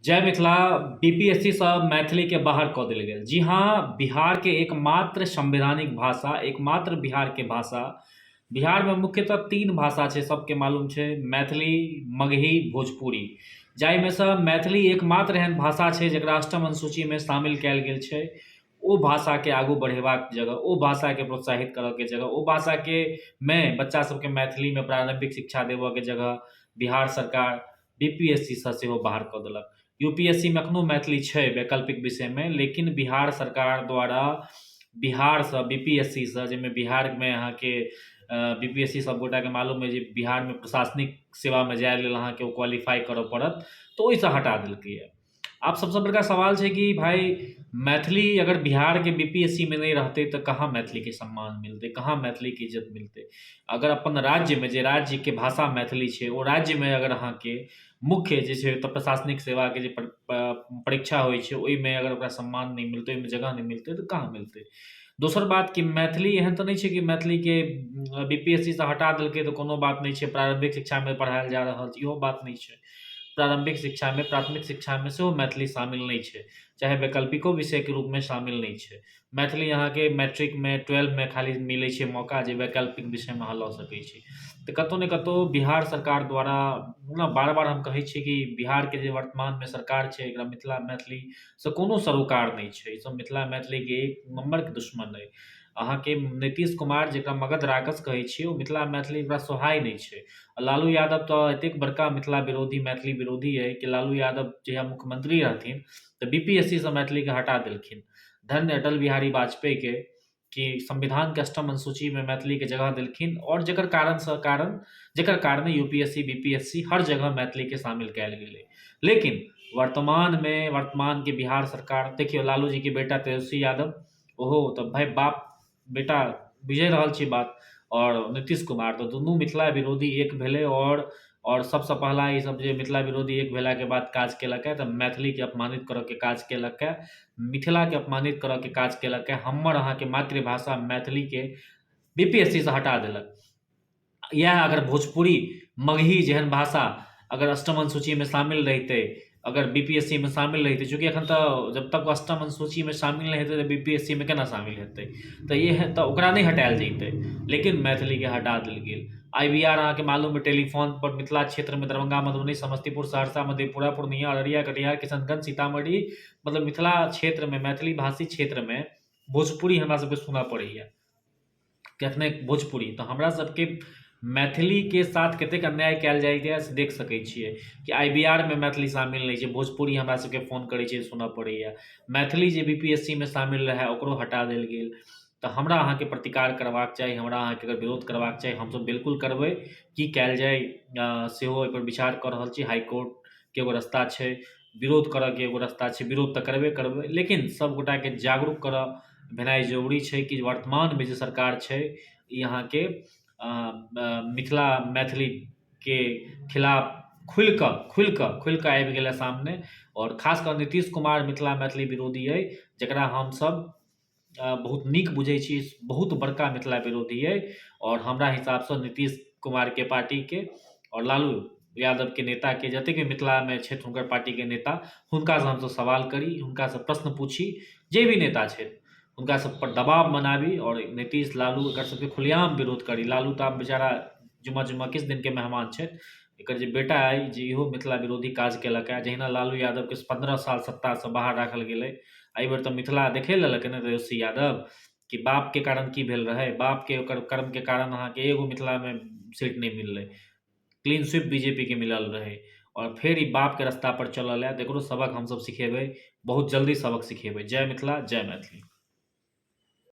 जय मिथिला। बीपीएससी सँ मैथिली के बाहर कऽ देल गेल। जी हाँ, बिहार के एकमात्र संवैधानिक भाषा, एकमात्र बिहार के भाषा। बिहार में मुख्यतः 3 भाषा छै, सबके मालूम छै, मैथिली, मगही, भोजपुरी। जाहिमे सँ मैथिली एकमात्र एहन भाषा छै जकरा अष्टम अनुसूची में शामिल कयल गेल छै। ओ भाषा के आगू बढ़ेबाक जगह, ओ भाषा के प्रोत्साहित करऽ के जगह, ओ भाषा के में बच्चा सबके मैथिली में प्रारंभिक शिक्षा देबऽ के जगह बिहार सरकार बीपीएससी सँ सेहो बाहर कऽ देलक। यूपीएससी में एखनो मैथिली छै वैकल्पिक विषय में, लेकिन बिहार सरकार द्वारा बिहार सँ बीपीएससी सँ, जाहिमे बिहार में अहाँके बीपीएससी सब गोटा के मालूम है जे बिहार में प्रशासनिक सेवा में जाय लेल अहाँके ओ क्वालिफाई करऽ पड़त, तो ओहिसँ हटा देलकैए। आब सबसे बड़का सवाल छै कि भाई मैथिली अगर बिहार के बीपीएससी में नहीं रहते तो कहाँ मैथिली के सम्मान मिलते, कहाँ मैथिली के इज्जत मिलते। अगर अपन राज्य में, जे राज्य के भाषा मैथिली छै, ओ राज्य में अगर अहाँके मुख्य जे छै तऽ प्रशासनिक सेवा के जे परीक्षा होइ छै ओहिमे अगर ओकरा सम्मान नहीं मिलते, ओहिमे जगह नहीं मिलते तो कहाँ मिलते। दोसर बात कि मैथिली एहन तो नहीं छै कि मैथिली के बीपीएससी से हटा देलकै तो कोनो बात नहीं छै, प्रारंभिक शिक्षा में पढ़ायल जा रहल छै, इहो बात नहीं छै। प्रारंभिक शिक्षा में, प्राथमिक शिक्षा में सेहो मैथिली शामिल नहीं छै, चाहे वैकल्पिको विषय के रूप में शामिल नहीं छै। मैथिली अहाँके मैट्रिक में, 12 में खाली मिलै छै मौका जे वैकल्पिक विषय में अहाँ लऽ सकै छी। तऽ कतहु ने कतहु बिहार सरकार द्वारा ना बार बार हम कहै छी कि बिहार के जे वर्तमान में सरकार छै एकरा मिथिला मैथिली से कोनो सरोकार नहीं छै। ई सब मिथिला मैथिली के एक नंबर के दुश्मन अइ। अहाँके नीतीश कुमार जेकरा मगध राक्षस कहै छियै, ओ मिथिला मैथिली ओकरा सोहाय नहीं छै। लालू यादव तऽ एतेक बड़का मिथिला विरोधी, मैथिली विरोधी अइ कि लालू यादव जहिया मुख्यमंत्री रहथिन तऽ बीपीएससी सँ मैथिली के हटा देलखिन। धन्य अटल बिहारी वाजपेयी के कि संविधान के अष्टम अनुसूची में मैथिली के जगह देलखिन, और जेकर कारण यूपीएससी बीपीएससी हर जगह मैथिली के शामिल कयल गेलै। लेकिन वर्तमान के बिहार सरकार देखियौ, लालू जी के बेटा तेजस्वी यादव, ओहो तऽ भाई बाप बेटा बुझे रहल छी बात, और नीतीश कुमार तो दुनू मिथिला विरोधी एक भेलै। और सबसे पहला ई सब जे मिथिला विरोधी एक भेला के बाद काज केलक है तऽ मैथिली के अपमानित करऽ के काज केलक है, मिथिला के अपमानित करऽ के काज केलक है। हमर अहाँके मातृभाषा मैथिली के बीपीएससी से हटा देलक। यह अगर भोजपुरी, मगही जेहन भाषा अगर अष्टम अनुसूची में शामिल रहिते, अगर बीपीएससी में शामिल रहिते, चूँकि एखन तऽ जब तक अष्टम अनुसूची में शामिल नहीं हेतै तऽ बीपीएससी में केना शामिल हेतै, तऽ ये तऽ ओकरा नहीं हटायल जैतै, लेकिन मैथिली के हटा देल गेल। आईवीआर अहाँके मालूम है टेलीफोन पर मिथिला क्षेत्र में दरभंगा, मधुबनी, समस्तीपुर, सहरसा, मधेपुरा, पूर्णिया, अररिया, कटिहार, किशनगंज, सीतामढ़ी, मतलब मिथिला क्षेत्र में, मैथिली भाषी क्षेत्र में भोजपुरी हमरा सबके सुनऽ पड़ैया। कखने भोजपुरी, तो हमरा सबके मैथिली के साथ कतेक अन्याय कयल जाइए से देख सकै छियै कि आईवीआर में मैथिली शामिल नहीं छै, भोजपुरी हमरा सबके फोन करै छै सुनऽ पड़ैया। मैथिली जे बीपीएससी में शामिल रहै ओकरो हटा देल गेल। तऽ हमरा अहाँके प्रतिकार करबाक चाही, हमरा अहाँके अगर विरोध करबाक चाही, हमसब बिल्कुल करबै। की कयल जाय सेहो एहिपर विचार कऽ रहल छी। हाईकोर्ट के एगो रस्ता छै, विरोध करऽ के एगो रस्ता छै, विरोध तऽ करबै, लेकिन सब गोटा के जागरूक करऽ भेनाइ जरूरी छै कि वर्तमान में जे सरकार छै ई अहाँके मिथिला मैथिली के खिलाफ खुलि कऽ आबि गेल है सामने। और खासकर नीतीश कुमार मिथिला मैथिली विरोधी अइ, जकरा हमसब बहुत नीक बुझै छी, बहुत बड़का मिथिला विरोधी अइ। और हमरा हिसाब सँ नीतीश कुमार के पार्टी के और लालू यादव के नेता के जतेक भी मिथिला में छथि हुनकर पार्टी के नेता, हुनका सँ हमसब सवाल करी, हुनका सँ प्रश्न पूछी, जे भी नेता छथि हुनका सब पर दबाव बनाबी और नीतीश लालू एकर सबके खुलेआम विरोध करी। लालू तऽ आब बेचारा जुम्मा किस दिन के मेहमान छथि, एकर जे बेटा अइ जे इहो मिथिला विरोधी काज केलक है। जहिना लालू यादव के 15 साल सत्ता से बाहर राखल गेलै, एहि बेर तऽ मिथिला देखे लेलक ने तेजस्वी यादव कि बाप के कारण की भेल रहे, बाप के ओकर कर्म के कारण अहाँके एगो मिथिला में सीट नहीं मिललै, क्लीन स्वीप बीजेपी के मिलल रहे। और फिर ई बाप के रास्ता पर चलल है, एकरो सबक हमसब सिखेबै, बहुत जल्दी सबक सिखेबै। जय मिथिला, जय मैथिली।